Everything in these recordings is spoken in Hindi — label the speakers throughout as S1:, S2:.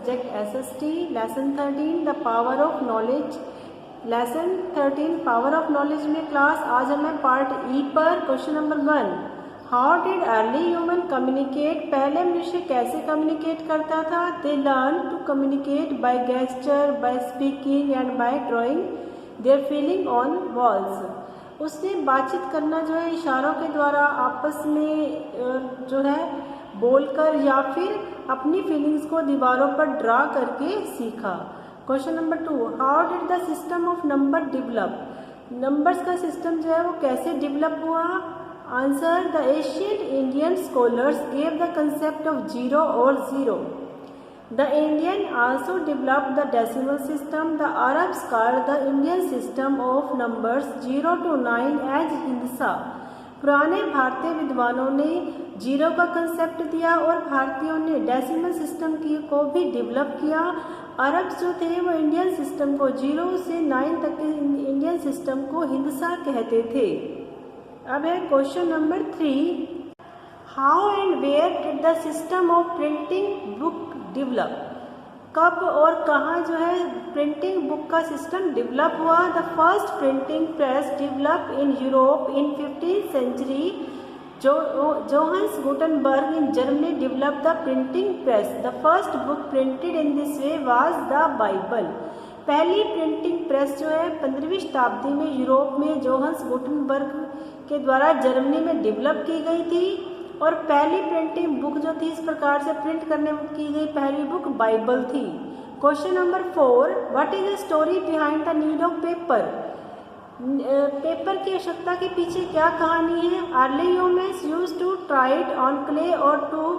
S1: Subject SST। Lesson 13 the power of knowledge. Lesson 13 power of knowledge में क्लास आज हमें पार्ट ई पर question number 1, how did early human communicate. पहले मनुष्य कैसे कम्युनिकेट करता था। They learn to communicate by gesture, by speaking and by drawing their feeling on walls. उसने बातचीत करना जो है इशारों के द्वारा आपस में जो है बोलकर या फिर अपनी फीलिंग्स को दीवारों पर ड्रा करके सीखा। Question number 2, how did the system of number develop. Numbers का सिस्टम जो है वो कैसे डेवलप हुआ। Answer, the ancient Indian scholars gave the concept of zero और zero. The Indian also developed the decimal system. The Arabs called the Indian system of numbers 0 to 9 as हिंसा। पुराने भारतीय विद्वानों ने जीरो का कंसेप्ट दिया और भारतीयों ने डेसिमल सिस्टम को भी डेवलप किया। अरब्स जो थे वो इंडियन सिस्टम को 0 से 9 तक के इंडियन सिस्टम को हिंसा कहते थे। अब है question number 3, how and where did the system of printing book develop. कब और कहाँ जो है प्रिंटिंग बुक का सिस्टम डेवलप हुआ। The first printing press develop in Europe in 15th century। Johannes Gutenberg in Germany develop the printing press. The first book printed in this way was the Bible. पहली प्रिंटिंग प्रेस जो है 15वीं शताब्दी में यूरोप में जोहान्स गुटेनबर्ग के द्वारा जर्मनी में डेवलप की गई थी और पहली प्रिंटिंग बुक जो थी इस प्रकार से प्रिंट करने की गई पहली बुक बाइबल थी। Question number 4, what is the story behind the need of paper. Paper की आवश्यकता के पीछे क्या कहानी है। Early humans used to write on clay और to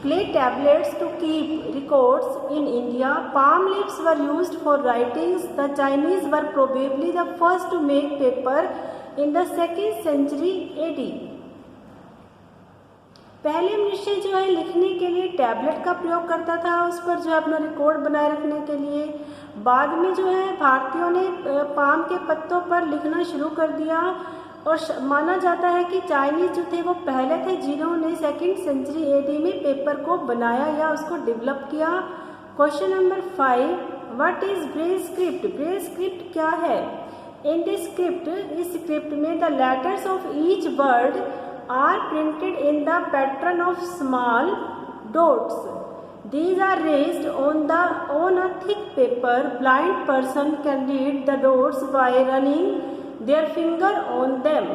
S1: clay tablets to keep records in India. Palm leaves were used for writings. The Chinese were probably the first to make paper in the 2nd century AD। पहले मनुष्य जो है लिखने के लिए टैबलेट का प्रयोग करता था, उस पर जो है अपना रिकॉर्ड बनाए रखने के लिए। बाद में जो है भारतीयों ने पाम के पत्तों पर लिखना शुरू कर दिया और माना जाता है कि चाइनीज जो थे वो पहले थे जिन्होंने 2nd century AD में पेपर को बनाया या उसको डेवलप किया। Question number 5, what is Braille script. Braille script क्या है। इन दिस स्क्रिप्ट, इस स्क्रिप्ट में the letters of each word are printed in the pattern of small dots. These are raised on a thick paper. Blind person can read the dots by running their finger on them.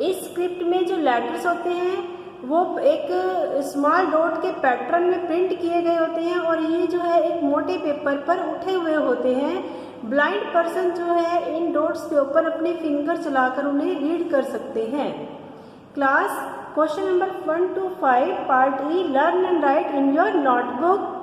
S1: इस स्क्रिप्ट में जो लेटर्स होते हैं वो एक स्मॉल डॉट के पैटर्न में प्रिंट किए गए होते हैं और ये जो है एक मोटे पेपर पर उठे हुए होते हैं। ब्लाइंड पर्सन जो है इन डॉट्स के ऊपर अपने फिंगर चलाकर उन्हें रीड कर सकते हैं। Class question number 1 to 5 part E, learn and right in your notebook.